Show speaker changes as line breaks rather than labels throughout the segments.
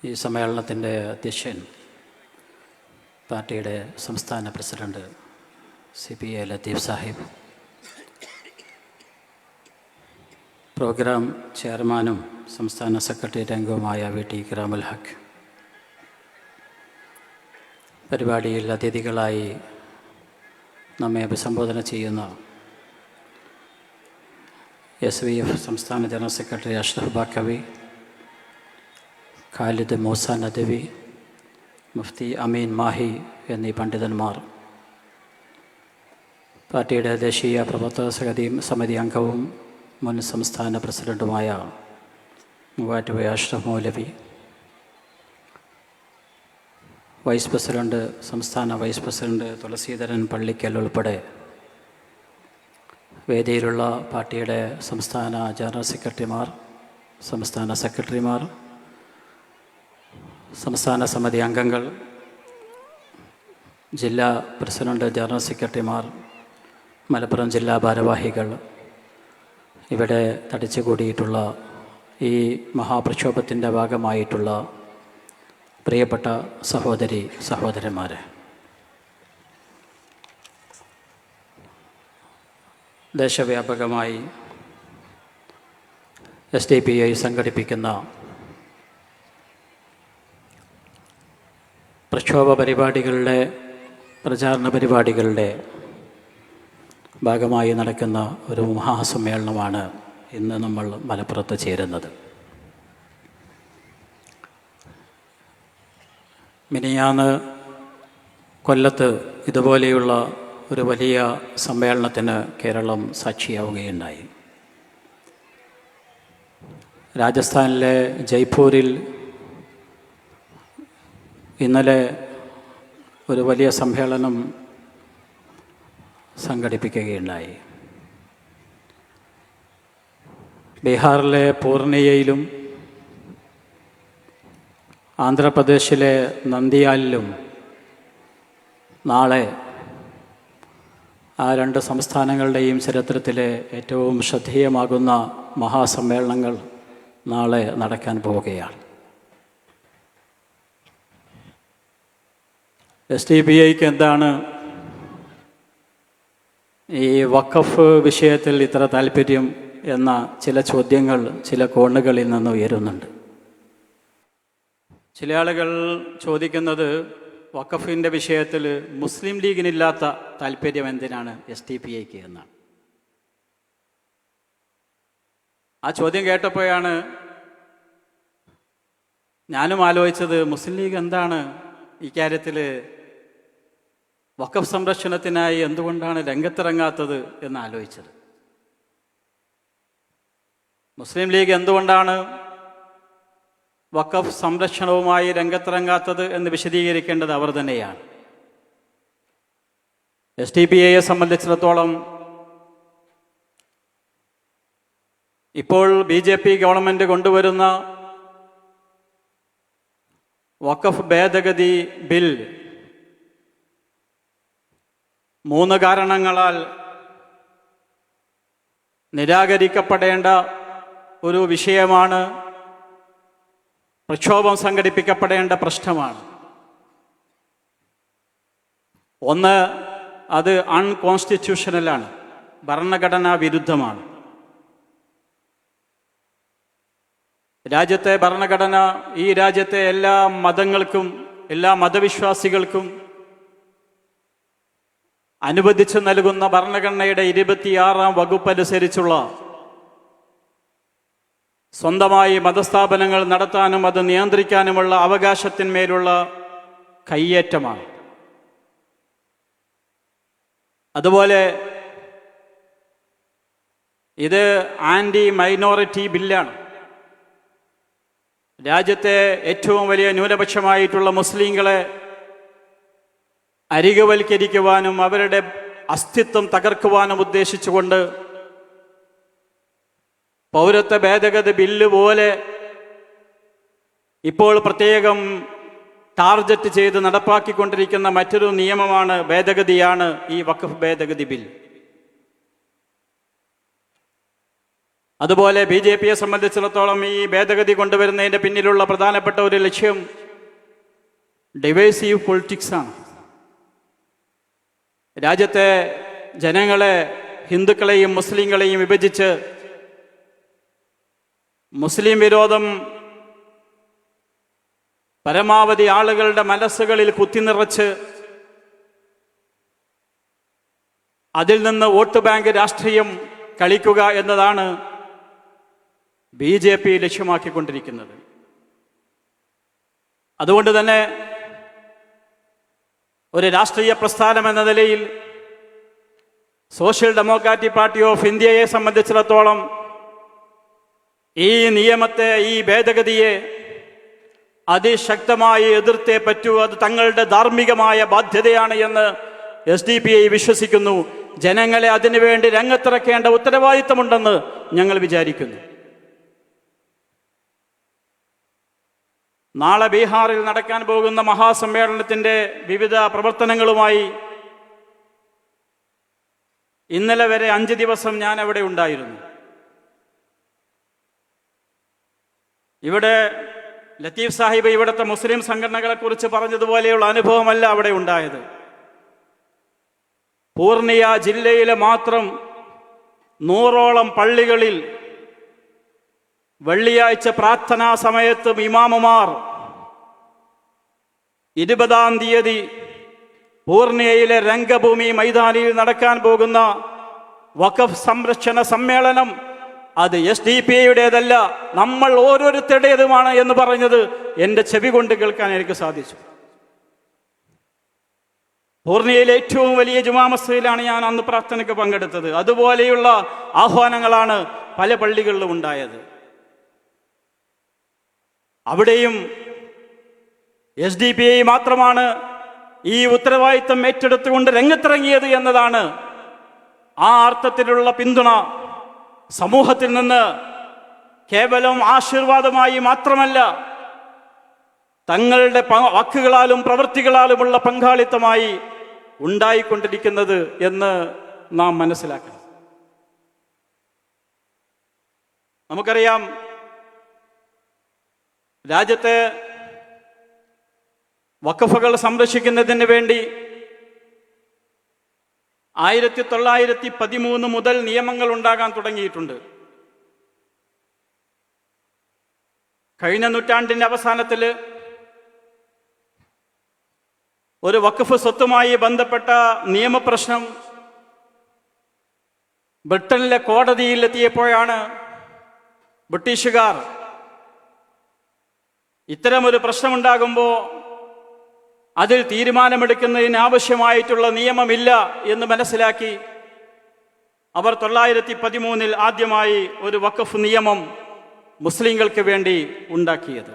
ഈ സമ്മേളനത്തിൻ്റെ അധ്യക്ഷൻ പാർട്ടിയുടെ സംസ്ഥാന president CPA Latheef Sahib, programme ചെയർമാനും സംസ്ഥാന സെക്രട്ടേറിയറ്റ് അംഗവുമായ VT ഇക്രാമുൽ ഹക്ക്, പരിപാടിയിൽ അതിഥികളായി നമ്മെ അഭിസംബോധന ചെയ്യുന്ന SVF സംസ്ഥാന ജനറൽ സെക്രട്ടറി അഷ്റഫ് ബാക്കവി, ഖാലിദ് മൂസ നദവി, മുഫ്തി അമീൻ മാഹി എന്നീ പണ്ഡിതന്മാർ, പാർട്ടിയുടെ ദേശീയ പ്രവർത്തക സമിതി അംഗവും മുൻ സംസ്ഥാന പ്രസിഡൻറ്റുമായ മൂവാറ്റുപുഴ അഷ്റഫ് മൗലവി, സംസ്ഥാന വൈസ് പ്രസിഡന്റ് തുളസീധരൻ പള്ളിക്കൽ ഉൾപ്പെടെ വേദിയിലുള്ള പാർട്ടിയുടെ സംസ്ഥാന ജനറൽ സെക്രട്ടറിമാർ, സംസ്ഥാന സെക്രട്ടറിമാർ, സംസ്ഥാന സമിതി അംഗങ്ങൾ, ജില്ലാ പ്രസിഡന്റ് ജനറൽ സെക്രട്ടറിമാർ, മലപ്പുറം ജില്ലാ ഭാരവാഹികൾ, ഇവിടെ തടിച്ചുകൂടിയിട്ടുള്ള ഈ മഹാപ്രക്ഷോഭത്തിൻ്റെ ഭാഗമായിട്ടുള്ള പ്രിയപ്പെട്ട സഹോദരി സഹോദരന്മാരെ, ദേശവ്യാപകമായി SDPI സംഘടിപ്പിക്കുന്ന പ്രക്ഷോഭ പരിപാടികളുടെ പ്രചാരണ പരിപാടികളുടെ ഭാഗമായി നടക്കുന്ന ഒരു മഹാസമ്മേളനമാണ് ഇന്ന് നമ്മൾ മലപ്പുറത്ത് ചേരുന്നത്. മിനിയാന്ന് കൊല്ലത്ത് ഇതുപോലെയുള്ള ഒരു വലിയ സമ്മേളനത്തിന് കേരളം സാക്ഷിയാവുകയുണ്ടായി. രാജസ്ഥാനിലെ ജയ്പൂരിൽ ഇന്നലെ ഒരു വലിയ സമ്മേളനം സംഘടിപ്പിക്കുകയുണ്ടായി. ബീഹാറിലെ പൂർണിയയിലും ആന്ധ്രാപ്രദേശിലെ നന്ദിയാലിലും നാളെ ആ രണ്ട് സംസ്ഥാനങ്ങളുടെയും ചരിത്രത്തിലെ ഏറ്റവും ശ്രദ്ധേയമാകുന്ന മഹാസമ്മേളനങ്ങൾ നാളെ നടക്കാൻ പോവുകയാണ്. SDPIക്ക് എന്താണ് ഈ വഖഫ് വിഷയത്തിൽ ഇത്ര താല്പര്യം എന്ന ചില ചോദ്യങ്ങൾ ചില കോണുകളിൽ നിന്ന് ഉയരുന്നുണ്ട്. ചില ആളുകൾ ചോദിക്കുന്നത് വഖഫിൻ്റെ വിഷയത്തിൽ മുസ്ലിം ലീഗിനില്ലാത്ത താല്പര്യം എന്തിനാണ് SDPIക്ക് എന്നാണ്. ആ ചോദ്യം കേട്ടപ്പോഴാണ് ഞാനും ആലോചിച്ചത്, മുസ്ലിം ലീഗ് എന്താണ് ഇക്കാര്യത്തിൽ വഖഫ് സംരക്ഷണത്തിനായി എന്തുകൊണ്ടാണ് രംഗത്തിറങ്ങാത്തത് എന്ന് ആലോചിച്ചത്. മുസ്ലിം ലീഗ് എന്തുകൊണ്ടാണ് വഖഫ് സംരക്ഷണവുമായി രംഗത്തിറങ്ങാത്തത് എന്ന് വിശദീകരിക്കേണ്ടത് അവർ തന്നെയാണ്. SDPIയെ സംബന്ധിച്ചിടത്തോളം ഇപ്പോൾ BJP ഗവൺമെൻറ് കൊണ്ടുവരുന്ന വഖഫ് ഭേദഗതി ബിൽ 3 കാരണങ്ങളാൽ നിരാകരിക്കപ്പെടേണ്ട ഒരു വിഷയമാണ്, പ്രക്ഷോഭം സംഘടിപ്പിക്കപ്പെടേണ്ട പ്രശ്നമാണ്. ഒന്ന്, അത് അൺകോൺസ്റ്റിറ്റ്യൂഷണലാണ്, ഭരണഘടനാ വിരുദ്ധമാണ്. രാജ്യത്തെ ഭരണഘടന ഈ രാജ്യത്തെ എല്ലാ മതങ്ങൾക്കും എല്ലാ മതവിശ്വാസികൾക്കും അനുവദിച്ചു നൽകുന്ന ഭരണഘടനയുടെ 26-ാം വകുപ്പ് അനുസരിച്ചുള്ള സ്വന്തമായി മതസ്ഥാപനങ്ങൾ നടത്താനും അത് നിയന്ത്രിക്കാനുമുള്ള അവകാശത്തിന്മേലുള്ള കയ്യേറ്റമാണ്. അതുപോലെ ഇത് ആൻറ്റി മൈനോറിറ്റി ബില്ലാണ്. രാജ്യത്തെ ഏറ്റവും വലിയ ന്യൂനപക്ഷമായിട്ടുള്ള മുസ്ലിങ്ങളെ അരികവൽക്കരിക്കുവാനും അവരുടെ അസ്തിത്വം തകർക്കുവാനും ഉദ്ദേശിച്ചുകൊണ്ട് പൗരത്വ ഭേദഗതി ബില്ല് പോലെ ഇപ്പോൾ പ്രത്യേകം ടാർഗറ്റ് ചെയ്ത് നടപ്പാക്കിക്കൊണ്ടിരിക്കുന്ന മറ്റൊരു നിയമമാണ്, ഭേദഗതിയാണ് ഈ വഖഫ് ഭേദഗതി ബിൽ. അതുപോലെ BJPയെ സംബന്ധിച്ചിടത്തോളം ഈ ഭേദഗതി കൊണ്ടുവരുന്നതിൻ്റെ പിന്നിലുള്ള പ്രധാനപ്പെട്ട ഒരു ലക്ഷ്യം ഡിവൈസീവ് പൊളിറ്റിക്സാണ്. രാജ്യത്തെ ജനങ്ങളെ, ഹിന്ദുക്കളെയും മുസ്ലിങ്ങളെയും വിഭജിച്ച് മുസ്ലിം വിരോധം പരമാവധി ആളുകളുടെ മനസ്സുകളിൽ കുത്തിനിറച്ച് അതിൽ നിന്ന് വോട്ട് ബാങ്ക് രാഷ്ട്രീയം കളിക്കുക എന്നതാണ് BJP ലക്ഷ്യമാക്കിക്കൊണ്ടിരിക്കുന്നത്. അതുകൊണ്ട് തന്നെ ഒരു രാഷ്ട്രീയ പ്രസ്ഥാനം എന്ന നിലയിൽ സോഷ്യൽ ഡെമോക്രാറ്റിക് പാർട്ടി ഓഫ് ഇന്ത്യയെ സംബന്ധിച്ചിടത്തോളം ഈ നിയമത്തെ, ഈ ഭേദഗതിയെ അതിശക്തമായി എതിർത്തേ പറ്റൂ. അത് തങ്ങളുടെ ധാർമ്മികമായ ബാധ്യതയാണ് എന്ന് SDPI വിശ്വസിക്കുന്നു. ജനങ്ങളെ അതിനുവേണ്ടി രംഗത്തിറക്കേണ്ട ഉത്തരവാദിത്തമുണ്ടെന്ന് ഞങ്ങൾ വിചാരിക്കുന്നു. നാളെ ബീഹാറിൽ നടക്കാൻ പോകുന്ന മഹാസമ്മേളനത്തിൻ്റെ വിവിധ പ്രവർത്തനങ്ങളുമായി ഇന്നലെ വരെ 5 ദിവസം ഞാൻ അവിടെ ഉണ്ടായിരുന്നു. ഇവിടെ ലത്തീഫ് സാഹിബ് ഇവിടുത്തെ മുസ്ലിം സംഘടനകളെക്കുറിച്ച് പറഞ്ഞതുപോലെയുള്ള അനുഭവമല്ല അവിടെ ഉണ്ടായത്. പൂർണിയ ജില്ലയിലെ മാത്രം 100ഓളം പള്ളികളിൽ വെള്ളിയാഴ്ച പ്രാർത്ഥനാ സമയത്തും ഇമാമുമാർ 20-ാം തീയതി പൂർണിയയിലെ രംഗഭൂമി മൈതാനിയിൽ നടക്കാൻ പോകുന്ന വഖഫ് സംരക്ഷണ സമ്മേളനം അത് SDPIയുടേതല്ല, നമ്മൾ ഓരോരുത്തരുടേതുമാണ് എന്ന് പറഞ്ഞത് എൻ്റെ ചെവി കൊണ്ട് കേൾക്കാൻ എനിക്ക് സാധിച്ചു. പൂർണിയയിലെ ഏറ്റവും വലിയ ജുമാ മസ്ജിദിലാണ് ഞാൻ അന്ന് പ്രാർത്ഥനയ്ക്ക് പങ്കെടുത്തത്. അതുപോലെയുള്ള ആഹ്വാനങ്ങളാണ് പല പള്ളികളിലും ഉണ്ടായത്. അവിടെയും SDPI മാത്രമാണ് ഈ ഉത്തരവാദിത്തം ഏറ്റെടുത്തുകൊണ്ട് രംഗത്തിറങ്ങിയത് എന്നതാണ് ആ അർത്ഥത്തിലുള്ള പിന്തുണ സമൂഹത്തിൽ നിന്ന് കേവലം ആശീർവാദമായി മാത്രമല്ല, തങ്ങളുടെ വാക്കുകളാലും പ്രവൃത്തികളാലുമുള്ള പങ്കാളിത്തമായി ഉണ്ടായിക്കൊണ്ടിരിക്കുന്നത് എന്ന് നാം മനസ്സിലാക്കണം. നമുക്കറിയാം, രാജ്യത്തെ വഖഫുകൾ സംരക്ഷിക്കുന്നതിന് വേണ്ടി 1913 മുതൽ നിയമങ്ങൾ ഉണ്ടാകാൻ തുടങ്ങിയിട്ടുണ്ട്. കഴിഞ്ഞ നൂറ്റാണ്ടിൻ്റെ അവസാനത്തിൽ ഒരു വഖഫ് സ്വത്തുമായി ബന്ധപ്പെട്ട നിയമപ്രശ്നം ബ്രിട്ടനിലെ കോടതിയിൽ എത്തിയപ്പോഴാണ് ബ്രിട്ടീഷുകാർ ഇത്തരമൊരു പ്രശ്നമുണ്ടാകുമ്പോൾ അതിൽ തീരുമാനമെടുക്കുന്നതിന് ആവശ്യമായിട്ടുള്ള നിയമമില്ല എന്ന് മനസ്സിലാക്കി അവർ 1913 ആദ്യമായി ഒരു വഖഫ് നിയമം മുസ്ലിങ്ങൾക്ക് വേണ്ടി ഉണ്ടാക്കിയത്.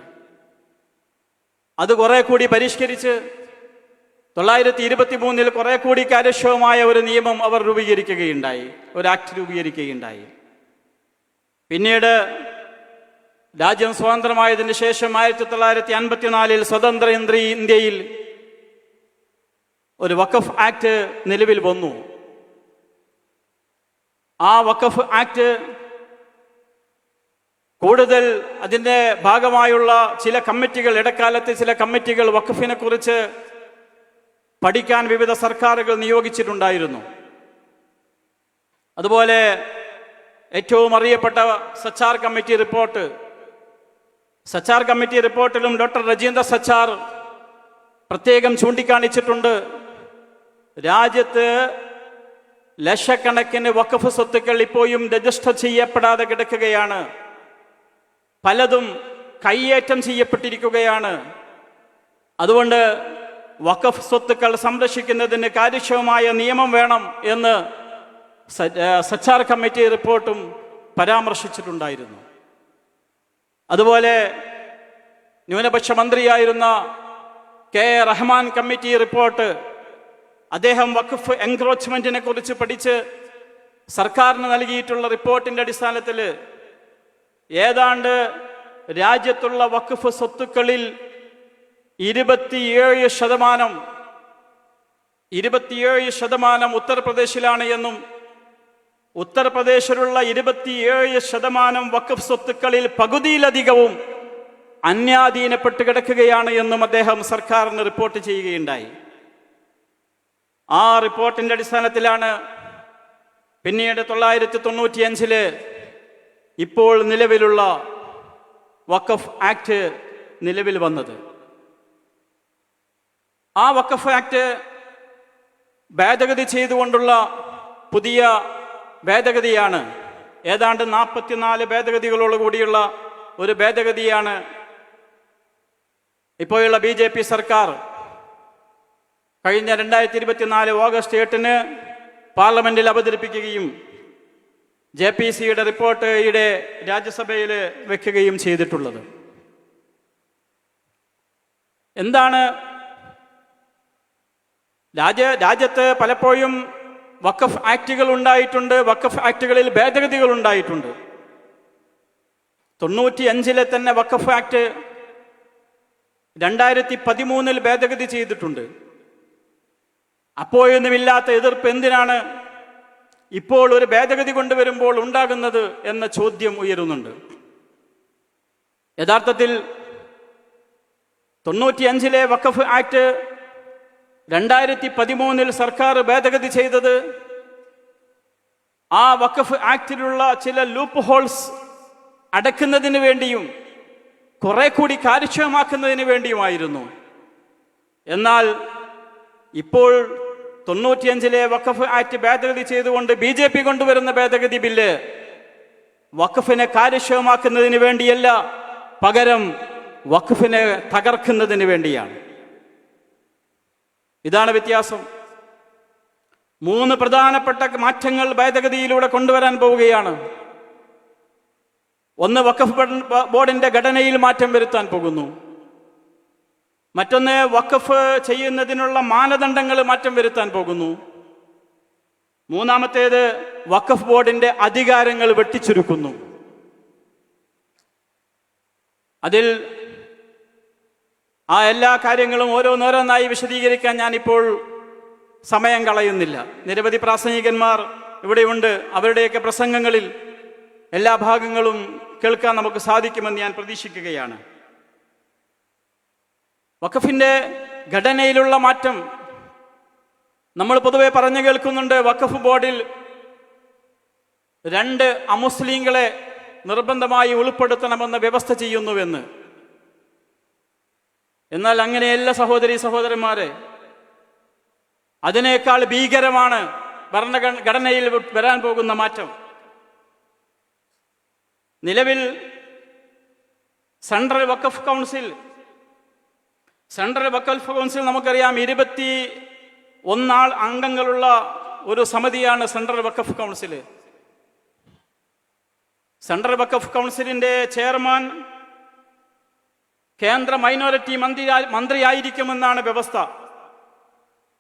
അത് കുറെ കൂടി പരിഷ്കരിച്ച് 1923 കുറെ കൂടി കാര്യക്ഷമമായ ഒരു നിയമം അവർ രൂപീകരിക്കുകയുണ്ടായി, ഒരു ആക്ട് രൂപീകരിക്കുകയുണ്ടായി. പിന്നീട് രാജ്യം സ്വതന്ത്രമായതിനു ശേഷം 1954 സ്വതന്ത്ര ഇന്ത്യയിൽ ഒരു വഖഫ് ആക്ട് നിലവിൽ വന്നു. ആ വഖഫ് ആക്ട് കൂടുതൽ അതിൻ്റെ ഭാഗമായുള്ള ചില കമ്മിറ്റികൾ, ഇടക്കാലത്ത് ചില കമ്മിറ്റികൾ വഖഫിനെ കുറിച്ച് പഠിക്കാൻ വിവിധ സർക്കാരുകൾ നിയോഗിച്ചിട്ടുണ്ടായിരുന്നു. അതുപോലെ ഏറ്റവും അറിയപ്പെട്ട സച്ചാർ കമ്മിറ്റി റിപ്പോർട്ടിലും ഡോക്ടർ രജീന്ദ്ര സച്ചാർ പ്രത്യേകം ചൂണ്ടിക്കാണിച്ചിട്ടുണ്ട്, രാജ്യത്ത് ലക്ഷക്കണക്കിന് വഖഫ് സ്വത്തുക്കൾ ഇപ്പോഴും രജിസ്റ്റർ ചെയ്യപ്പെടാതെ കിടക്കുകയാണ്, പലതും കയ്യേറ്റം ചെയ്യപ്പെട്ടിരിക്കുകയാണ്. അതുകൊണ്ട് വഖഫ് സ്വത്തുക്കൾ സംരക്ഷിക്കുന്നതിന് കാര്യക്ഷമമായ നിയമം വേണം എന്ന് സച്ചാർ കമ്മിറ്റി റിപ്പോർട്ടും പരാമർശിച്ചിട്ടുണ്ടായിരുന്നു. അതുപോലെ ന്യൂനപക്ഷ മന്ത്രിയായിരുന്ന കെ റഹ്മാൻ കമ്മിറ്റി റിപ്പോർട്ട്, അദ്ദേഹം വഖഫ് എൻക്രോച്ച്മെന്റിനെ കുറിച്ച് പഠിച്ച് സർക്കാരിന് നൽകിയിട്ടുള്ള റിപ്പോർട്ടിന്റെ അടിസ്ഥാനത്തിൽ ഏതാണ്ട് രാജ്യത്തുള്ള വഖഫ് സ്വത്തുക്കളിൽ 27% ഉത്തർപ്രദേശിലാണ് എന്നും ഉത്തർപ്രദേശിലുള്ള 27% വഖഫ് സ്വത്തുക്കളിൽ പകുതിയിലധികവും അന്യാധീനപ്പെട്ട് കിടക്കുകയാണ് എന്നും അദ്ദേഹം സർക്കാരിന് റിപ്പോർട്ട് ചെയ്യുകയുണ്ടായി. ആ റിപ്പോർട്ടിന്റെ അടിസ്ഥാനത്തിലാണ് പിന്നീട് 1995 ഇപ്പോൾ നിലവിലുള്ള വഖഫ് ആക്ട് നിലവിൽ വന്നത്. ആ വഖഫ് ആക്ട് ഭേദഗതി ചെയ്തുകൊണ്ടുള്ള പുതിയ ഭേദഗതിയാണ്. ഏതാണ്ട് 44 ഭേദഗതികളോട് കൂടിയുള്ള ഒരു ഭേദഗതിയാണ് ഇപ്പോഴുള്ള BJP സർക്കാർ കഴിഞ്ഞ 2024 ഓഗസ്റ്റ് 8 പാർലമെന്റിൽ അവതരിപ്പിക്കുകയും JPCയുടെ റിപ്പോർട്ട് ഈയിടെ രാജ്യസഭയിൽ വെക്കുകയും ചെയ്തിട്ടുള്ളത്. എന്താണ് രാജ്യത്ത് പലപ്പോഴും വഖഫ് ആക്ടുകൾ ഉണ്ടായിട്ടുണ്ട്, വഖഫ് ആക്ടുകളിൽ ഭേദഗതികൾ ഉണ്ടായിട്ടുണ്ട്. 95 തന്നെ വഖഫ് ആക്ട് 2013 ഭേദഗതി ചെയ്തിട്ടുണ്ട്. അപ്പോഴൊന്നുമില്ലാത്ത എതിർപ്പ് എന്തിനാണ് ഇപ്പോൾ ഒരു ഭേദഗതി കൊണ്ടുവരുമ്പോൾ ഉണ്ടാകുന്നത് എന്ന ചോദ്യം ഉയരുന്നുണ്ട്. യഥാർത്ഥത്തിൽ 95 വഖഫ് ആക്ട് 2013 സർക്കാർ ഭേദഗതി ചെയ്തത് ആ വഖഫ് ആക്ടിലുള്ള ചില ലൂപ്പ് ഹോൾസ് അടക്കുന്നതിന് വേണ്ടിയും കുറെ കൂടി കാര്യക്ഷമമാക്കുന്നതിന് വേണ്ടിയുമായിരുന്നു. എന്നാൽ ഇപ്പോൾ 95 വഖഫ് ആക്ട് ഭേദഗതി ചെയ്തുകൊണ്ട് BJP കൊണ്ടുവരുന്ന ഭേദഗതി ബില്ല് വഖഫിനെ കാര്യക്ഷമമാക്കുന്നതിന് വേണ്ടിയല്ല, പകരം വഖഫിനെ തകർക്കുന്നതിന് വേണ്ടിയാണ്. ഇതാണ് വ്യത്യാസം. 3 പ്രധാനപ്പെട്ട മാറ്റങ്ങൾ ഭേദഗതിയിലൂടെ കൊണ്ടുവരാൻ പോവുകയാണ്. ഒന്ന്, വഖഫ് ബോർഡിന്റെ ഘടനയിൽ മാറ്റം വരുത്താൻ പോകുന്നു. മറ്റൊന്ന്, വഖഫ് ചെയ്യുന്നതിനുള്ള മാനദണ്ഡങ്ങൾ മാറ്റം വരുത്താൻ പോകുന്നു. മൂന്നാമത്തേത്, വഖഫ് ബോർഡിന്റെ അധികാരങ്ങൾ വെട്ടിച്ചുരുക്കുന്നു. അതിൽ ആ എല്ലാ കാര്യങ്ങളും ഓരോന്നോരോന്നായി വിശദീകരിക്കാൻ ഞാനിപ്പോൾ സമയം കളയുന്നില്ല. നിരവധി പ്രാസംഗികന്മാർ ഇവിടെയുണ്ട്. അവരുടെയൊക്കെ പ്രസംഗങ്ങളിൽ എല്ലാ ഭാഗങ്ങളും കേൾക്കാൻ നമുക്ക് സാധിക്കുമെന്ന് ഞാൻ പ്രതീക്ഷിക്കുകയാണ്. വഖഫിന്റെ ഘടനയിലുള്ള മാറ്റം നമ്മൾ പൊതുവെ പറഞ്ഞു കേൾക്കുന്നുണ്ട്. വഖഫ് ബോർഡിൽ 2 അമുസ്ലിങ്ങളെ നിർബന്ധമായി ഉൾപ്പെടുത്തണമെന്ന് വ്യവസ്ഥ ചെയ്യുന്നുവെന്ന്. എന്നാൽ അങ്ങനെയല്ല സഹോദരി സഹോദരന്മാരെ. അതിനേക്കാൾ ഭീകരമാണ് ഭരണഘടനയിൽ വരാൻ പോകുന്ന മാറ്റം. നിലവിൽ സെൻട്രൽ വഖഫ് കൗൺസിൽ നമുക്കറിയാം, 21 അംഗങ്ങളുള്ള ഒരു സമിതിയാണ് സെൻട്രൽ വഖഫ് കൗൺസിൽ. സെൻട്രൽ വഖഫ് കൗൺസിലിന്റെ ചെയർമാൻ കേന്ദ്ര മൈനോറിറ്റി മന്ത്രിയായിരിക്കുമെന്നാണ് വ്യവസ്ഥ.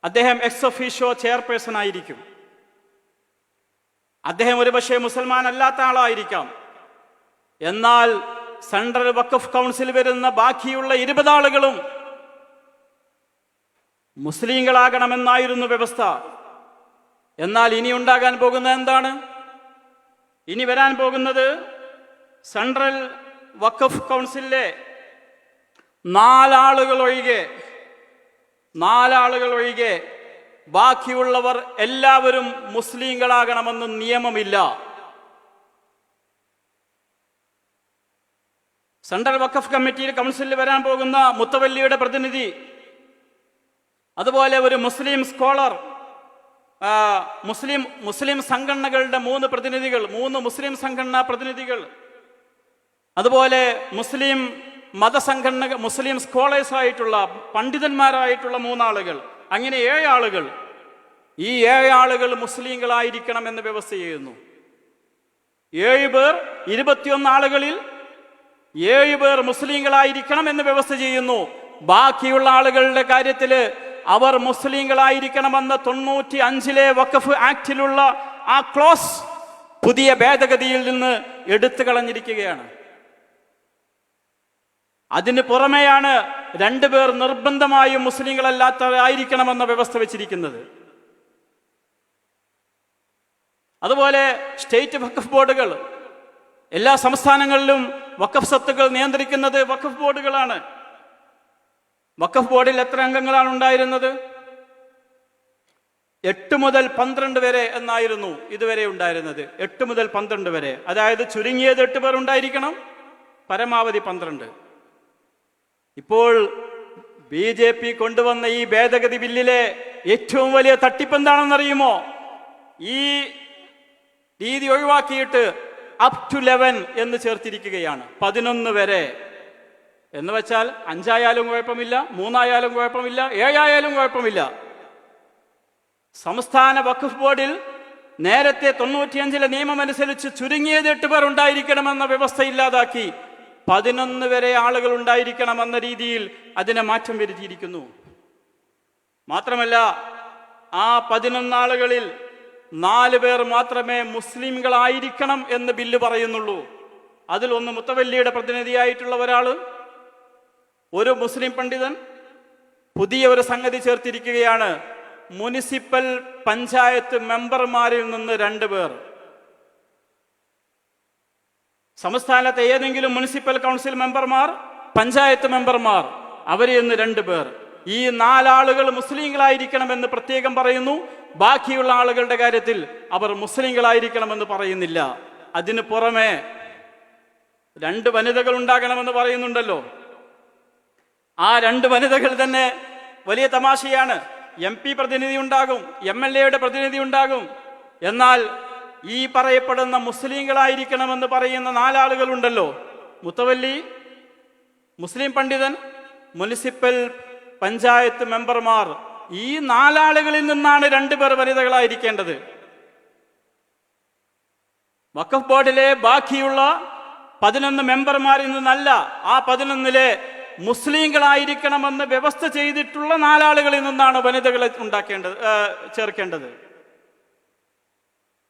അദ്ദേഹം എക്സ് ഒഫീഷ്യോ ചെയർപേഴ്സൺ ആയിരിക്കും. അദ്ദേഹം ഒരുപക്ഷെ മുസൽമാൻ അല്ലാത്ത ആളായിരിക്കാം. എന്നാൽ സെൻട്രൽ വഖഫ് കൗൺസിൽ വരുന്ന ബാക്കിയുള്ള 20 ആളുകളും മുസ്ലിങ്ങളാകണമെന്നായിരുന്നു വ്യവസ്ഥ. എന്നാൽ ഇനി ഉണ്ടാകാൻ പോകുന്നത് എന്താണ്? ഇനി വരാൻ പോകുന്നത് സെൻട്രൽ വഖഫ് കൗൺസിലിലെ 4 ആളുകൾ ഒഴികെ ബാക്കിയുള്ളവർ എല്ലാവരും മുസ്ലിങ്ങളാകണമെന്ന് നിയമമില്ല. സെൻട്രൽ വഖഫ് കമ്മിറ്റിയിൽ കൗൺസിലിൽ വരാൻ പോകുന്ന മുത്തവല്ലിയുടെ പ്രതിനിധി, അതുപോലെ ഒരു മുസ്ലിം സ്കോളർ, മുസ്ലിം സംഘടനകളുടെ 3 പ്രതിനിധികൾ, 3 മുസ്ലിം സംഘടനാ പ്രതിനിധികൾ, അതുപോലെ മുസ്ലിം മതസംഘടന മുസ്ലിം സ്കോളേഴ്സ് ആയിട്ടുള്ള പണ്ഡിതന്മാരായിട്ടുള്ള 3 ആളുകൾ, അങ്ങനെ 7 ആളുകൾ. ഈ 7 ആളുകൾ മുസ്ലിങ്ങളായിരിക്കണം എന്ന് വ്യവസ്ഥ ചെയ്യുന്നു. 7 പേർ 21 ആളുകളിൽ 7 പേർ മുസ്ലിങ്ങളായിരിക്കണം എന്ന് വ്യവസ്ഥ ചെയ്യുന്നു. ബാക്കിയുള്ള ആളുകളുടെ കാര്യത്തിൽ അവർ മുസ്ലിങ്ങളായിരിക്കണമെന്ന് 95 വഖഫ് ആക്ടിലുള്ള ആ ക്ലോസ് പുതിയ ഭേദഗതിയിൽ നിന്ന് എടുത്തു കളഞ്ഞിരിക്കുകയാണ്. അതിന് പുറമെയാണ് 2 പേർ നിർബന്ധമായും മുസ്ലിങ്ങളല്ലാത്തവരായിരിക്കണമെന്ന വ്യവസ്ഥ വെച്ചിരിക്കുന്നത്. അതുപോലെ സ്റ്റേറ്റ് വഖഫ് ബോർഡുകൾ, എല്ലാ സംസ്ഥാനങ്ങളിലും വഖഫ് സ്വത്തുക്കൾ നിയന്ത്രിക്കുന്നത് വഖഫ് ബോർഡുകളാണ്. വഖഫ് ബോർഡിൽ എത്ര അംഗങ്ങളാണ് ഉണ്ടായിരുന്നത്? 8 മുതൽ 12 വരെ എന്നായിരുന്നു ഇതുവരെ ഉണ്ടായിരുന്നത്. 8 മുതൽ 12 വരെ, അതായത് ചുരുങ്ങിയത് 8 പേർ ഉണ്ടായിരിക്കണം, പരമാവധി 12. ഇപ്പോൾ BJP കൊണ്ടുവന്ന ഈ ഭേദഗതി ബില്ലിലെ ഏറ്റവും വലിയ തട്ടിപ്പ് എന്താണെന്നറിയുമോ? ഈ രീതി ഒഴിവാക്കിയിട്ട് അപ് ടു 11 എന്ന് ചേർത്തിരിക്കുകയാണ്. 11 വരെ എന്ന് വെച്ചാൽ 5 ആയാലും കുഴപ്പമില്ല, 3 ആയാലും കുഴപ്പമില്ല, 7 ആയാലും കുഴപ്പമില്ല. സംസ്ഥാന വഖഫ് ബോർഡിൽ നേരത്തെ 95 നിയമം അനുസരിച്ച് ചുരുങ്ങിയത് 8 പേർ ഉണ്ടായിരിക്കണമെന്ന വ്യവസ്ഥ ഇല്ലാതാക്കി 11 വരെ ആളുകൾ ഉണ്ടായിരിക്കണമെന്ന രീതിയിൽ അതിനെ മാറ്റം വരുത്തിയിരിക്കുന്നു. മാത്രമല്ല, ആ 11 ആളുകളിൽ 4 പേർ മാത്രമേ മുസ്ലിംകളായിരിക്കണം എന്ന് ബില്ല് പറയുന്നുള്ളൂ. അതിൽ ഒന്ന് മുത്തവല്ലിയുടെ പ്രതിനിധിയായിട്ടുള്ള ഒരാൾ, ഒരു മുസ്ലിം പണ്ഡിതൻ. പുതിയ ഒരു സംഗതി ചേർത്തിരിക്കുകയാണ്, മുനിസിപ്പൽ പഞ്ചായത്ത് മെമ്പർമാരിൽ നിന്ന് 2 പേർ. സംസ്ഥാനത്തെ ഏതെങ്കിലും മുനിസിപ്പൽ കൗൺസിൽ മെമ്പർമാർ, പഞ്ചായത്ത് മെമ്പർമാർ, അവരിൽ നിന്ന് 2 പേർ. ഈ 4 ആളുകൾ മുസ്ലിങ്ങളായിരിക്കണമെന്ന് പ്രത്യേകം പറയുന്നു. ബാക്കിയുള്ള ആളുകളുടെ കാര്യത്തിൽ അവർ മുസ്ലിങ്ങളായിരിക്കണമെന്ന് പറയുന്നില്ല. അതിന് പുറമെ 2 വനിതകൾ ഉണ്ടാകണമെന്ന് പറയുന്നുണ്ടല്ലോ. ആ 2 വനിതകൾ തന്നെ വലിയ തമാശയാണ്. MP പ്രതിനിധി ഉണ്ടാകും, MLA പ്രതിനിധി ഉണ്ടാകും. എന്നാൽ ഈ പറയപ്പെടുന്ന മുസ്ലിങ്ങളായിരിക്കണമെന്ന് പറയുന്ന 4 ആളുകളുണ്ടല്ലോ, മുത്തവല്ലി, മുസ്ലിം പണ്ഡിതൻ, മുനിസിപ്പൽ പഞ്ചായത്ത് മെമ്പർമാർ, ഈ 4 ആളുകളിൽ നിന്നാണ് 2 പേർ വനിതകളായിരിക്കേണ്ടത്. വഖഫ് ബോർഡിലെ ബാക്കിയുള്ള 11 മെമ്പർമാരിൽ നിന്നല്ല, ആ 11-ലെ മുസ്ലിങ്ങളായിരിക്കണമെന്ന് വ്യവസ്ഥ ചെയ്തിട്ടുള്ള 4 ആളുകളിൽ നിന്നാണ് വനിതകളെ ചേർക്കേണ്ടത്.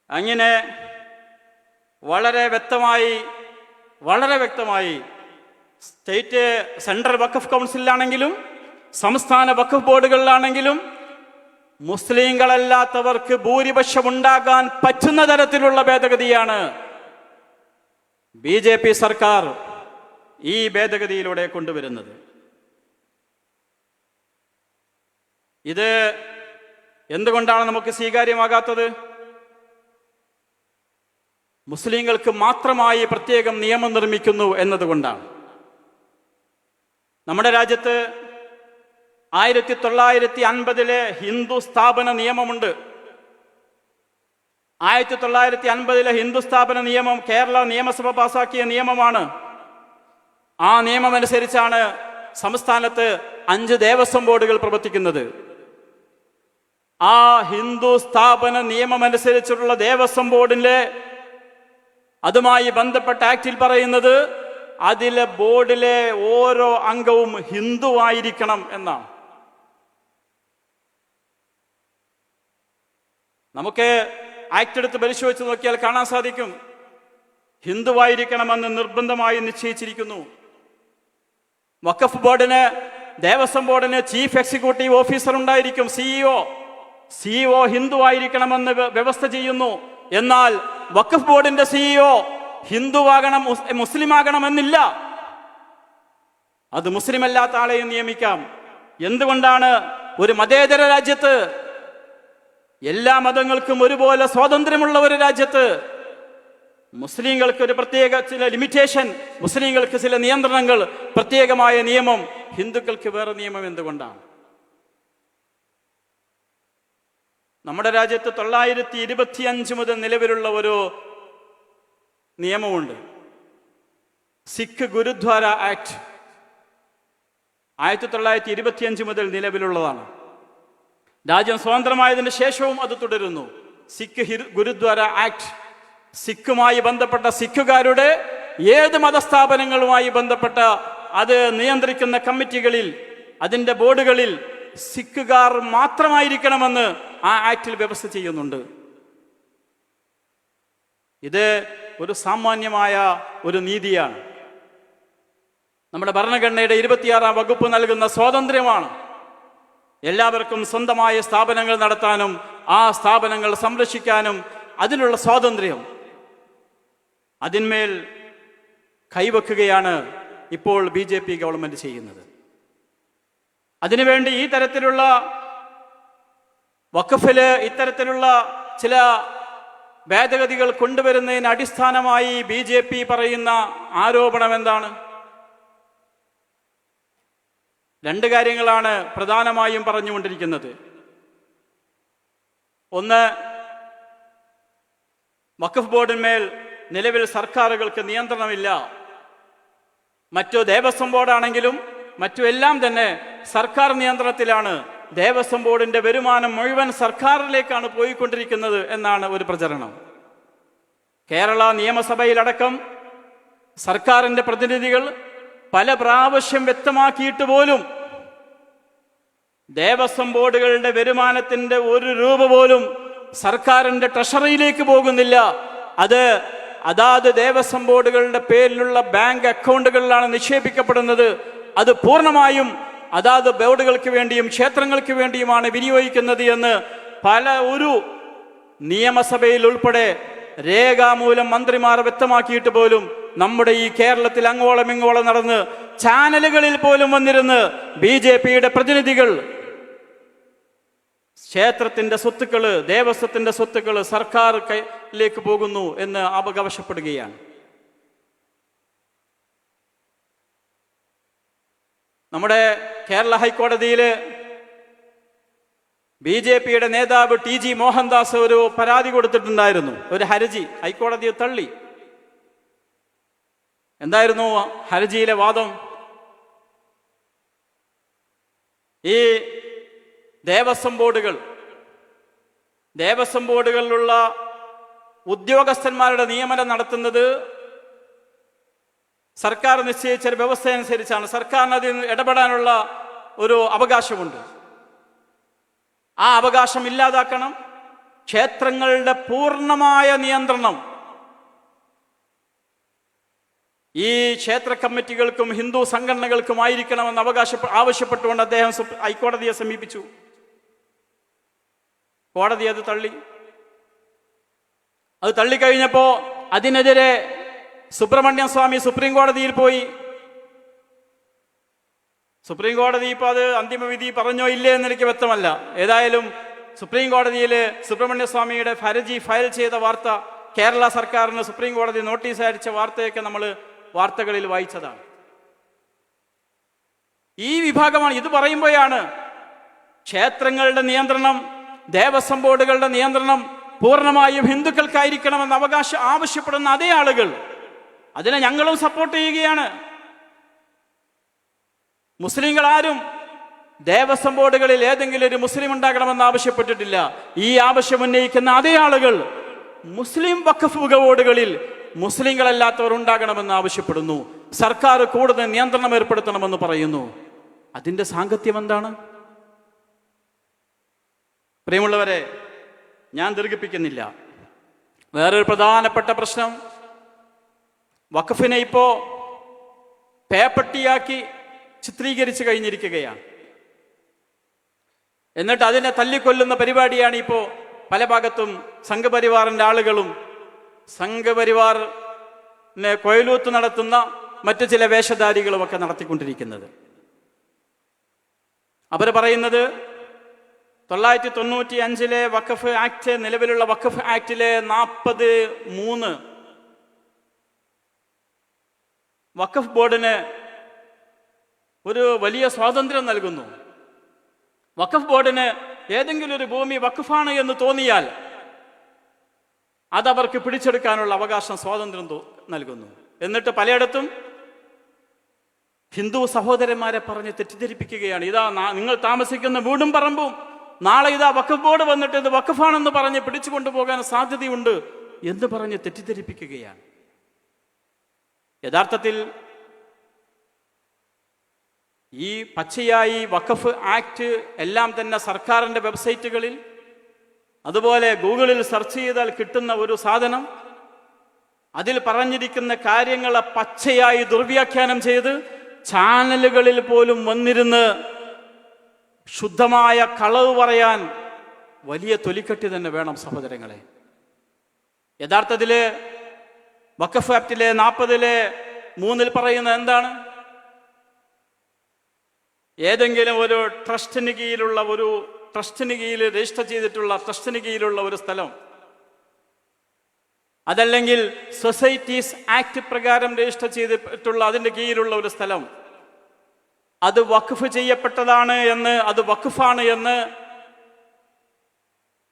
അങ്ങനെ വളരെ വ്യക്തമായി സ്റ്റേറ്റ് സെൻട്രൽ വഖഫ് കൗൺസിലാണെങ്കിലും സംസ്ഥാന വഖഫ് ബോർഡുകളിലാണെങ്കിലും മുസ്ലിങ്ങളല്ലാത്തവർക്ക് ഭൂരിപക്ഷം ഉണ്ടാകാൻ പറ്റുന്ന തരത്തിലുള്ള ഭേദഗതിയാണ് BJP സർക്കാർ ഈ ഭേദഗതിയിലൂടെ കൊണ്ടുവരുന്നത്. ഇത് എന്തുകൊണ്ടാണ് നമുക്ക് സ്വീകാര്യമാകാത്തത്? മുസ്ലിങ്ങൾക്ക് മാത്രമായി പ്രത്യേകം നിയമം നിർമ്മിക്കുന്നു എന്നതുകൊണ്ടാണ്. നമ്മുടെ രാജ്യത്ത് 1950 ഹിന്ദു സ്ഥാപന നിയമമുണ്ട്. 1950 ഹിന്ദു സ്ഥാപന നിയമം കേരള നിയമസഭ പാസാക്കിയ നിയമമാണ്. ആ നിയമം അനുസരിച്ചാണ് സംസ്ഥാനത്ത് 5 ദേവസ്വം ബോർഡുകൾ പ്രവർത്തിക്കുന്നത്. ആ ഹിന്ദു സ്ഥാപന നിയമം അനുസരിച്ചുള്ള ദേവസ്വം ബോർഡിലെ അതുമായി ബന്ധപ്പെട്ട ആക്ടിൽ പറയുന്നത് അതിലെ ബോർഡിലെ ഓരോ അംഗവും ഹിന്ദു ആയിരിക്കണം എന്നാണ്. നമുക്ക് ആക്ട് എടുത്ത് പരിശോധിച്ച് നോക്കിയാൽ കാണാൻ സാധിക്കും, ഹിന്ദുവായിരിക്കണമെന്ന് നിർബന്ധമായി നിശ്ചയിച്ചിരിക്കുന്നു. വഖഫ് ബോർഡിന്, ദേവസ്വം ബോർഡിന് ചീഫ് എക്സിക്യൂട്ടീവ് ഓഫീസർ ഉണ്ടായിരിക്കും, CEO ഹിന്ദു ആയിരിക്കണമെന്ന് വ്യവസ്ഥ ചെയ്യുന്നു. എന്നാൽ വഖഫ് ബോർഡിന്റെ CEO ഹിന്ദുവാകണം, മുസ്ലിം ആകണമെന്നില്ല. അത് മുസ്ലിം അല്ലാത്ത ആളെയും നിയമിക്കാം. എന്തുകൊണ്ടാണ് ഒരു മതേതര രാജ്യത്ത്, എല്ലാ മതങ്ങൾക്കും ഒരുപോലെ സ്വാതന്ത്ര്യമുള്ള ഒരു രാജ്യത്ത് മുസ്ലിങ്ങൾക്ക് ഒരു പ്രത്യേക ചില ലിമിറ്റേഷൻ, മുസ്ലിങ്ങൾക്ക് ചില നിയന്ത്രണങ്ങൾ, പ്രത്യേകമായ നിയമം, ഹിന്ദുക്കൾക്ക് വേറെ നിയമം എന്തുകൊണ്ടാണ്? നമ്മുടെ രാജ്യത്ത് 925 മുതൽ നിലവിലുള്ള ഒരു നിയമമുണ്ട്, സിഖ് ഗുരുദ്വാര ആക്ട്. 1925 മുതൽ നിലവിലുള്ളതാണ്. രാജ്യം സ്വതന്ത്രമായതിനു ശേഷവും അത് തുടരുന്നു. സിഖ് ഗുരുദ്വാര ആക്ട് സിഖുമായി ബന്ധപ്പെട്ട, സിഖുകാരുടെ ഏത് മതസ്ഥാപനങ്ങളുമായി ബന്ധപ്പെട്ട അത് നിയന്ത്രിക്കുന്ന കമ്മിറ്റികളിൽ, അതിൻ്റെ ബോർഡുകളിൽ സിഖുകാർ മാത്രമായിരിക്കണമെന്ന് ആ ആക്ടിൽ വ്യവസ്ഥ ചെയ്യുന്നുണ്ട്. ഇത് ഒരു സാമാന്യമായ ഒരു നീതിയാണ്. നമ്മുടെ ഭരണഘടനയുടെ 26-ാം വകുപ്പ് നൽകുന്ന സ്വാതന്ത്ര്യമാണ്. എല്ലാവർക്കും സ്വന്തമായ സ്ഥാപനങ്ങൾ നടത്താനും ആ സ്ഥാപനങ്ങൾ സംരക്ഷിക്കാനും അതിനുള്ള സ്വാതന്ത്ര്യം, അതിന്മേൽ കൈവെക്കുകയാണ് ഇപ്പോൾ BJP ഗവൺമെന്റ് ചെയ്യുന്നത്. അതിനുവേണ്ടി ഈ തരത്തിലുള്ള വഖഫില് ഇത്തരത്തിലുള്ള ചില ഭേദഗതികൾ കൊണ്ടുവരുന്നതിന് അടിസ്ഥാനമായി BJP പറയുന്ന ആരോപണം എന്താണ്? രണ്ട് കാര്യങ്ങളാണ് പ്രധാനമായും പറഞ്ഞുകൊണ്ടിരിക്കുന്നത്. ഒന്ന്, വഖഫ് ബോർഡിന്മേൽ നിലവിൽ സർക്കാരുകൾക്ക് നിയന്ത്രണമില്ല. മറ്റു ദേവസ്വം ബോർഡാണെങ്കിലും മറ്റു എല്ലാം തന്നെ സർക്കാർ നിയന്ത്രണത്തിലാണ്. ദേവസ്വം ബോർഡിന്റെ വരുമാനം മുഴുവൻ സർക്കാരിലേക്കാണ് പോയിക്കൊണ്ടിരിക്കുന്നത് എന്നാണ് ഒരു പ്രചരണം. കേരള നിയമസഭയിലടക്കം സർക്കാരിന്റെ പ്രതിനിധികൾ പല പ്രാവശ്യം വ്യക്തമാക്കിയിട്ട് പോലും ദേവസ്വം ബോർഡുകളുടെ വരുമാനത്തിന്റെ 1 രൂപ പോലും സർക്കാരിന്റെ ട്രഷറിയിലേക്ക് പോകുന്നില്ല. അത് അതാത് ദേവസ്വം ബോർഡുകളുടെ പേരിലുള്ള ബാങ്ക് അക്കൗണ്ടുകളിലാണ് നിക്ഷേപിക്കപ്പെടുന്നത്. അത് പൂർണ്ണമായും അതാത് ബോർഡുകൾക്ക് വേണ്ടിയും ക്ഷേത്രങ്ങൾക്ക് വേണ്ടിയുമാണ് വിനിയോഗിക്കുന്നത് എന്ന് ഒരു നിയമസഭയിൽ ഉൾപ്പെടെ രേഖാമൂലം മന്ത്രിമാർ വ്യക്തമാക്കിയിട്ട് പോലും നമ്മുടെ ഈ കേരളത്തിൽ അങ്ങോളം ഇങ്ങോളം നടന്ന് ചാനലുകളിൽ പോലും വന്നിരുന്ന് BJPയുടെ പ്രതിനിധികൾ ക്ഷേത്രത്തിന്റെ സ്വത്തുക്കള്, ദേവസ്വത്തിന്റെ സ്വത്തുക്കള് സർക്കാരിലേക്ക് പോകുന്നു എന്ന് അവകാശപ്പെടുകയാണ്. നമ്മുടെ കേരള ഹൈക്കോടതിയില് BJPയുടെ നേതാവ് TG മോഹൻദാസ് ഒരു പരാതി കൊടുത്തിട്ടുണ്ടായിരുന്നു, ഒരു ഹർജി. ഹൈക്കോടതി തള്ളി. എന്തായിരുന്നു ഹർജിയിലെ വാദം? ഈ ദേവസ്വം ബോർഡുകളിലുള്ള ഉദ്യോഗസ്ഥന്മാരുടെ നിയമനം നടത്തുന്നത് സർക്കാർ നിശ്ചയിച്ച ഒരു വ്യവസ്ഥ അനുസരിച്ചാണ്. സർക്കാരിന് അതിൽ ഇടപെടാനുള്ള ഒരു അവകാശമുണ്ട്. ആ അവകാശം ഇല്ലാതാക്കണം. ക്ഷേത്രങ്ങളുടെ പൂർണ്ണമായ നിയന്ത്രണം ഈ ക്ഷേത്ര കമ്മിറ്റികൾക്കും ഹിന്ദു സംഘടനകൾക്കും ആയിരിക്കണമെന്ന് ആവശ്യപ്പെട്ടുകൊണ്ട് അദ്ദേഹം ഹൈക്കോടതിയെ സമീപിച്ചു. കോടതി അത് തള്ളി. അത് തള്ളിക്കഴിഞ്ഞപ്പോ അതിനെതിരെ സുബ്രഹ്മണ്യം സ്വാമി സുപ്രീം കോടതിയിൽ പോയി. സുപ്രീം കോടതി ഇപ്പൊ അത് അന്തിമവിധി പറഞ്ഞോ ഇല്ലേ എന്ന് എനിക്ക് വ്യക്തമല്ല. ഏതായാലും സുപ്രീം കോടതിയിൽ സുബ്രഹ്മണ്യ സ്വാമിയുടെ ഹർജി ഫയൽ ചെയ്ത വാർത്ത, കേരള സർക്കാരിന് സുപ്രീം കോടതി നോട്ടീസ് അയച്ച വാർത്തയൊക്കെ നമ്മൾ വാർത്തകളിൽ വായിച്ചതാണ്. ഈ വിഭാഗമാണ് ഇത് പറയുമ്പോഴാണ് ക്ഷേത്രങ്ങളുടെ നിയന്ത്രണം, ദേവസ്വം ബോർഡുകളുടെ നിയന്ത്രണം പൂർണ്ണമായും ഹിന്ദുക്കൾക്കായിരിക്കണമെന്ന് ആവശ്യപ്പെടുന്ന അതേ ആളുകൾ അതിനെ ഞങ്ങളും സപ്പോർട്ട് ചെയ്യുകയാണ്. മുസ്ലിങ്ങൾ ആരും ദേവസ്വം ബോർഡുകളിൽ ഏതെങ്കിലും ഒരു മുസ്ലിം ഉണ്ടാകണമെന്ന് ആവശ്യപ്പെട്ടിട്ടില്ല. ഈ ആവശ്യം ഉന്നയിക്കുന്ന അതേ ആളുകൾ മുസ്ലിം വഖഫ് ബോർഡുകളിൽ മുസ്ലിങ്ങളല്ലാത്തവർ ഉണ്ടാകണമെന്ന് ആവശ്യപ്പെടുന്നു. സർക്കാർ കൂടുതൽ നിയന്ത്രണം ഏർപ്പെടുത്തണമെന്ന് പറയുന്നു. അതിന്റെ സാങ്കത്യം എന്താണ്? പ്രിയമുള്ളവരെ, ഞാൻ ദീർഘിപ്പിക്കുന്നില്ല. വേറൊരു പ്രധാനപ്പെട്ട പ്രശ്നം, വഖഫിനെ ഇപ്പോ പേപ്പട്ടിയാക്കി ചിത്രീകരിച്ചു കഴിഞ്ഞിരിക്കുകയാണ്. എന്നിട്ട് അതിനെ തല്ലിക്കൊല്ലുന്ന പരിപാടിയാണ് ഇപ്പോൾ പല ഭാഗത്തും സംഘപരിവാറിന്റെ ആളുകളും സംഘപരിവാറിനെ കൊയലൂത്ത് നടത്തുന്ന മറ്റു ചില വേഷധാരികളും ഒക്കെ നടത്തിക്കൊണ്ടിരിക്കുന്നത്. അവർ പറയുന്നത് 995 വഖഫ് ആക്ട്, നിലവിലുള്ള വഖഫ് ആക്ടിലെ 43 വഖഫ് ബോർഡിന് ഒരു വലിയ സ്വാതന്ത്ര്യം നൽകുന്നു. വഖഫ് ബോർഡിന് ഏതെങ്കിലും ഒരു ഭൂമി വഖഫാണ് എന്ന് തോന്നിയാൽ അതവർക്ക് പിടിച്ചെടുക്കാനുള്ള അവകാശം, സ്വാതന്ത്ര്യം നൽകുന്നു. എന്നിട്ട് പലയിടത്തും ഹിന്ദു സഹോദരന്മാരെ പറഞ്ഞ് തെറ്റിദ്ധരിപ്പിക്കുകയാണ്. ഇതാ നിങ്ങൾ താമസിക്കുന്ന വീടും പറമ്പും നാളെ ഇതാ വഖഫ് ബോർഡ് വന്നിട്ട് ഇത് വഖഫാണെന്ന് പറഞ്ഞ് പിടിച്ചു കൊണ്ടുപോകാൻ സാധ്യതയുണ്ട് എന്ന് പറഞ്ഞ് തെറ്റിദ്ധരിപ്പിക്കുകയാണ്. യഥാർത്ഥത്തിൽ ഈ പച്ചയായി വഖഫ് ആക്ട് എല്ലാം തന്നെ സർക്കാരിന്റെ വെബ്സൈറ്റുകളിൽ, അതുപോലെ ഗൂഗിളിൽ സെർച്ച് ചെയ്താൽ കിട്ടുന്ന ഒരു സാധനം. അതിൽ പറഞ്ഞിരിക്കുന്ന കാര്യങ്ങളെ പച്ചയായി ദുർവ്യാഖ്യാനം ചെയ്ത് ചാനലുകളിൽ പോലും വന്നിരുന്ന് ശുദ്ധമായ കളവ് പറയാൻ വലിയ തൊലിക്കെട്ടി തന്നെ വേണം സഹോദരങ്ങളെ. യഥാർത്ഥത്തില് വഖഫ് ആക്ടിലെ 40(3) പറയുന്നത് എന്താണ്? ഏതെങ്കിലും ഒരു ട്രസ്റ്റിന് കീഴിൽ രജിസ്റ്റർ ചെയ്തിട്ടുള്ള ട്രസ്റ്റിന് കീഴിലുള്ള ഒരു സ്ഥലം, അതല്ലെങ്കിൽ സൊസൈറ്റീസ് ആക്ട് പ്രകാരം രജിസ്റ്റർ ചെയ്തിട്ടുള്ള അതിൻ്റെ കീഴിലുള്ള ഒരു സ്ഥലം, അത് വഖഫ് ചെയ്യപ്പെട്ടതാണ് എന്ന്, അത് വഖഫാണ് എന്ന്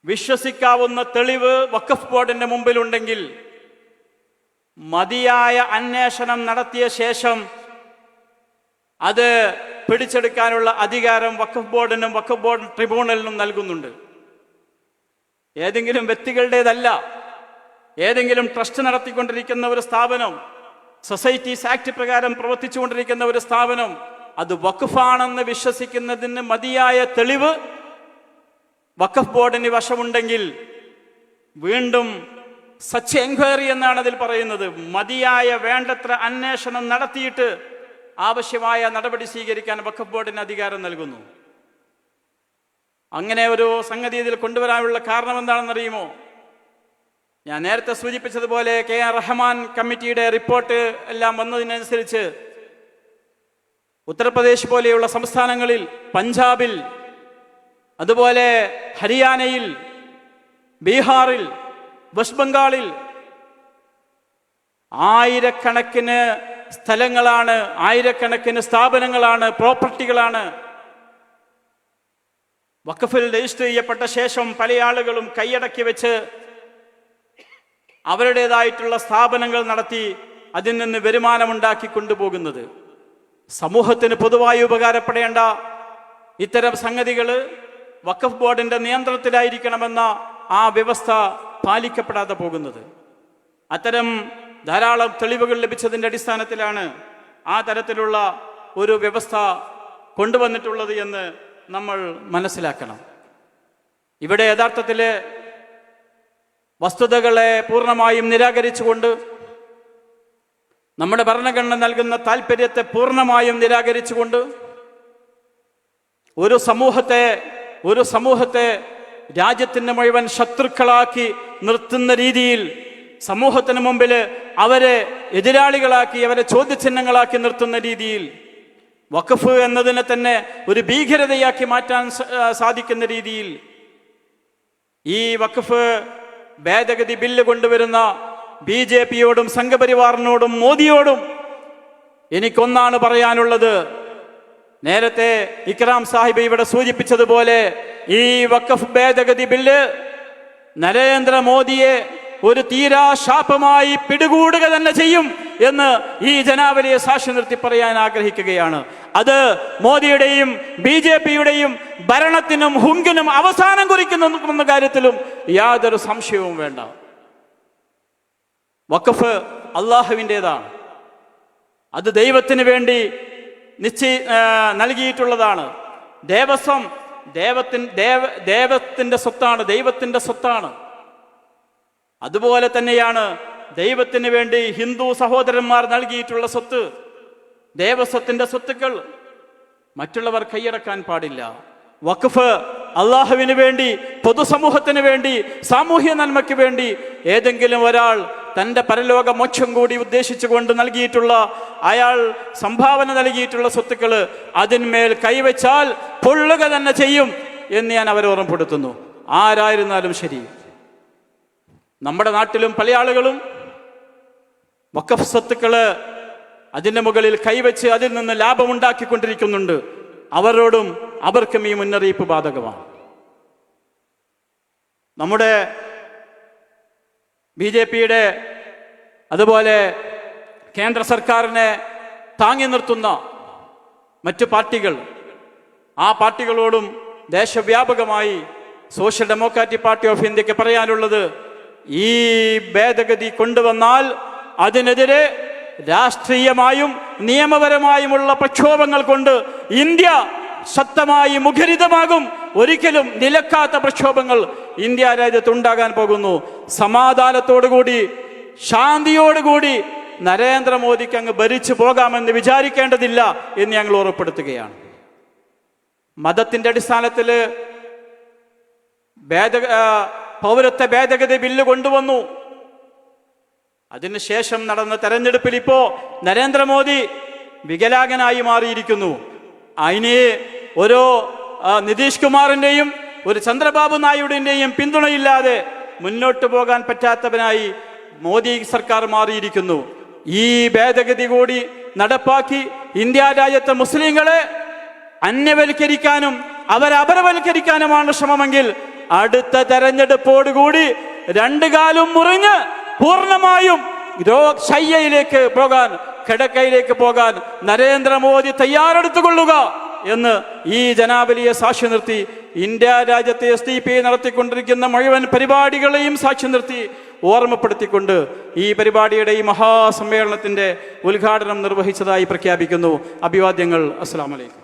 വിശ്വസിക്കാവുന്ന തെളിവ് വഖഫ് ബോർഡിന്റെ മുമ്പിലുണ്ടെങ്കിൽ മതിയായ അന്വേഷണം നടത്തിയ ശേഷം അത് പിടിച്ചെടുക്കാനുള്ള അധികാരം വഖഫ് ബോർഡിനും വഖഫ് ബോർഡ് ട്രിബ്യൂണലിനും നൽകുന്നുണ്ട്. ഏതെങ്കിലും വ്യക്തികളുടേതല്ല. ഏതെങ്കിലും ട്രസ്റ്റ് നടത്തിക്കൊണ്ടിരിക്കുന്ന ഒരു സ്ഥാപനം, സൊസൈറ്റീസ് ആക്ട് പ്രകാരം പ്രവർത്തിച്ചുകൊണ്ടിരിക്കുന്ന ഒരു സ്ഥാപനം, അത് വഖഫാണെന്ന് വിശ്വസിക്കുന്നതിന് മതിയായ തെളിവ് വഖഫ് ബോർഡിന് വശമുണ്ടെങ്കിൽ, വീണ്ടും സച്ച് എൻക്വയറി എന്നാണ് അതിൽ പറയുന്നത്, മതിയായ വേണ്ടത്ര അന്വേഷണം നടത്തിയിട്ട് ആവശ്യമായ നടപടി സ്വീകരിക്കാൻ വഖഫ് ബോർഡിന് അധികാരം നൽകുന്നു. അങ്ങനെ ഒരു സംഗതി ഇതിൽ കൊണ്ടുവരാനുള്ള കാരണം എന്താണെന്നറിയുമോ? ഞാൻ നേരത്തെ സൂചിപ്പിച്ചതുപോലെ KR റഹ്മാൻ കമ്മിറ്റിയുടെ റിപ്പോർട്ട് എല്ലാം വന്നതിനനുസരിച്ച് ഉത്തർപ്രദേശ് പോലെയുള്ള സംസ്ഥാനങ്ങളിൽ, പഞ്ചാബിൽ, അതുപോലെ ഹരിയാനയിൽ, ബീഹാറിൽ, വെസ്റ്റ് ബംഗാളിൽ ആയിരക്കണക്കിന് സ്ഥലങ്ങളാണ്, ആയിരക്കണക്കിന് സ്ഥാപനങ്ങളാണ്, പ്രോപ്പർട്ടികളാണ് വഖഫിൽ രജിസ്റ്റർ ചെയ്യപ്പെട്ട ശേഷം പല ആളുകളും കൈയടക്കി വെച്ച് അവരുടേതായിട്ടുള്ള സ്ഥാപനങ്ങൾ നടത്തി അതിൽ നിന്ന് വരുമാനമുണ്ടാക്കി കൊണ്ടുപോകുന്നത്. സമൂഹത്തിന് പൊതുവായി ഉപകാരപ്പെടേണ്ട ഇത്തരം സംഗതികൾ വഖഫ് ബോർഡിന്റെ നിയന്ത്രണത്തിലായിരിക്കണമെന്ന ആ വ്യവസ്ഥ പാലിക്കപ്പെടാതെ പോകുന്നത്. അത്തരം ധാരാളം തെളിവുകൾ ലഭിച്ചതിൻ്റെ അടിസ്ഥാനത്തിലാണ് ആ തരത്തിലുള്ള ഒരു വ്യവസ്ഥ കൊണ്ടുവന്നിട്ടുള്ളത് എന്ന് നമ്മൾ മനസ്സിലാക്കണം. ഇവിടെ യഥാർത്ഥത്തിൽ വസ്തുതകളെ പൂർണ്ണമായും നിരാകരിച്ചുകൊണ്ട്, നമ്മുടെ ഭരണഘടന നൽകുന്ന താല്പര്യത്തെ പൂർണ്ണമായും നിരാകരിച്ചുകൊണ്ട് ഒരു സമൂഹത്തെ രാജ്യത്തിന് മുഴുവൻ ശത്രുക്കളാക്കി നിർത്തുന്ന രീതിയിൽ, സമൂഹത്തിന് മുമ്പിൽ അവരെ എതിരാളികളാക്കി, അവരെ ചോദ്യചിഹ്നങ്ങളാക്കി നിർത്തുന്ന രീതിയിൽ, വഖഫ് എന്നതിനെ തന്നെ ഒരു ഭീകരതയാക്കി മാറ്റാൻ സാധിക്കുന്ന രീതിയിൽ ഈ വഖഫ് ഭേദഗതി ബില്ല് കൊണ്ടുവരുന്ന BJPയോടും സംഘപരിവാറിനോടും മോദിയോടും എനിക്കൊന്നാണ് പറയാനുള്ളത്. നേരത്തെ ഇക്രാം സാഹിബ് ഇവിടെ സൂചിപ്പിച്ചതുപോലെ ഈ വഖഫ് ഭേദഗതി ബില്ല് നരേന്ദ്രമോദിയെ ഒരു തീരാശാപമായി പിടികൂടുക തന്നെ ചെയ്യും എന്ന് ഈ ജനാവലിയെ സാക്ഷി നിർത്തി പറയാൻ ആഗ്രഹിക്കുകയാണ്. അത് മോദിയുടെയും BJPയുടെയും ഭരണത്തിനും ഹുങ്കിനും അവസാനം കുറിക്കുന്ന കാര്യത്തിലും യാതൊരു സംശയവും വേണ്ട. വഖഫ് അള്ളാഹുവിൻ്റെതാണ്. അത് ദൈവത്തിന് വേണ്ടി നൽകിയിട്ടുള്ളതാണ്. ദേവസ്വം ദൈവത്തിന്റെ സ്വത്താണ്, ദൈവത്തിന്റെ സ്വത്താണ്. അതുപോലെ തന്നെയാണ് ദൈവത്തിന് വേണ്ടി ഹിന്ദു സഹോദരന്മാർ നൽകിയിട്ടുള്ള സ്വത്ത്, ദേവസ്വത്തിന്റെ സ്വത്തുക്കൾ മറ്റുള്ളവർ കൈയടക്കാൻ പാടില്ല. വഖഫ് അള്ളാഹുവിന് വേണ്ടി, പൊതുസമൂഹത്തിന് വേണ്ടി, സാമൂഹ്യ നന്മയ്ക്ക് വേണ്ടി ഏതെങ്കിലും ഒരാൾ തൻ്റെ പരലോക മോക്ഷം കൂടി ഉദ്ദേശിച്ചുകൊണ്ട് നൽകിയിട്ടുള്ള, അയാൾ സംഭാവന നൽകിയിട്ടുള്ള സ്വത്തുക്കൾ അതിന്മേൽ കൈവച്ചാൽ പൊള്ളുക തന്നെ ചെയ്യും എന്ന് ഞാൻ അവരെ ഓർമ്മപ്പെടുത്തുന്നു. ആരായിരുന്നാലും ശരി. നമ്മുടെ നാട്ടിലും പല ആളുകളും വഖഫ് സ്വത്തുക്കള് അതിൻ്റെ മുകളിൽ കൈവച്ച് അതിൽ നിന്ന് ലാഭമുണ്ടാക്കിക്കൊണ്ടിരിക്കുന്നുണ്ട്. അവരോടും അവർക്കും ഈ മുന്നറിയിപ്പ് ബാധകമാണ്. നമ്മുടെ BJPയുടെ അതുപോലെ കേന്ദ്ര സർക്കാരിനെ താങ്ങി നിർത്തുന്ന മറ്റു പാർട്ടികൾ, ആ പാർട്ടികളോടും ദേശവ്യാപകമായി സോഷ്യൽ ഡെമോക്രാറ്റിക് പാർട്ടി ഓഫ് ഇന്ത്യക്ക് പറയാനുള്ളത്, ഈ ഭേദഗതി കൊണ്ടുവന്നാൽ അതിനെതിരെ രാഷ്ട്രീയമായും നിയമപരമായുമുള്ള പ്രക്ഷോഭങ്ങൾ കൊണ്ട് ഇന്ത്യ ശക്തമായി മുഖരിതമാകും. ഒരിക്കലും നിലക്കാത്ത പ്രക്ഷോഭങ്ങൾ ഇന്ത്യ രാജ്യത്ത് ഉണ്ടാകാൻ പോകുന്നു. സമാധാനത്തോടുകൂടി, ശാന്തിയോടുകൂടി നരേന്ദ്രമോദിക്ക് അങ്ങ് ഭരിച്ചു പോകാമെന്ന് വിചാരിക്കേണ്ടതില്ല എന്ന് ഞങ്ങൾ ഓർമ്മപ്പെടുത്തുകയാണ്. മതത്തിന്റെ അടിസ്ഥാനത്തിൽ പൗരത്വ ഭേദഗതി ബില്ല് കൊണ്ടുവന്നു. അതിനുശേഷം നടന്ന തെരഞ്ഞെടുപ്പിൽ ഇപ്പോ നരേന്ദ്രമോദി വികലാംഗനായി മാറിയിരിക്കുന്നു. അതിന് ഓരോ നിതീഷ് കുമാറിന്റെയും ഒരു ചന്ദ്രബാബു നായിഡുവിന്റെയും പിന്തുണയില്ലാതെ മുന്നോട്ട് പോകാൻ പറ്റാത്തവനായി മോദി സർക്കാർ മാറിയിരിക്കുന്നു. ഈ ഭേദഗതി കൂടി നടപ്പാക്കി ഇന്ത്യ രാജ്യത്തെ മുസ്ലിങ്ങളെ അന്യവൽക്കരിക്കാനും അവരപരവൽക്കരിക്കാനുമാണ് ശ്രമമെങ്കിൽ അടുത്ത തെരഞ്ഞെടുപ്പോടുകൂടി രണ്ടു കാലും മുറിഞ്ഞ് പൂർണ്ണമായും ശയ്യയിലേക്ക് പോകാൻ, കിടക്കയിലേക്ക് പോകാൻ നരേന്ദ്രമോദി തയ്യാറെടുത്തുകൊള്ളുക എന്ന് ഈ ജനാബലിയെ സാക്ഷി നിർത്തി ഇന്ത്യ രാജ്യത്തെ SDP നടത്തിക്കൊണ്ടിരിക്കുന്ന മുഴുവൻ പരിപാടികളെയും സാക്ഷി നിർത്തി ഓർമ്മപ്പെടുത്തിക്കൊണ്ട് ഈ പരിപാടിയുടെ ഈ മഹാസമ്മേളനത്തിന്റെ ഉദ്ഘാടനം നിർവഹിച്ചതായി പ്രഖ്യാപിക്കുന്നു. അഭിവാദ്യങ്ങൾ. അസ്സലാമു അലൈക്കും.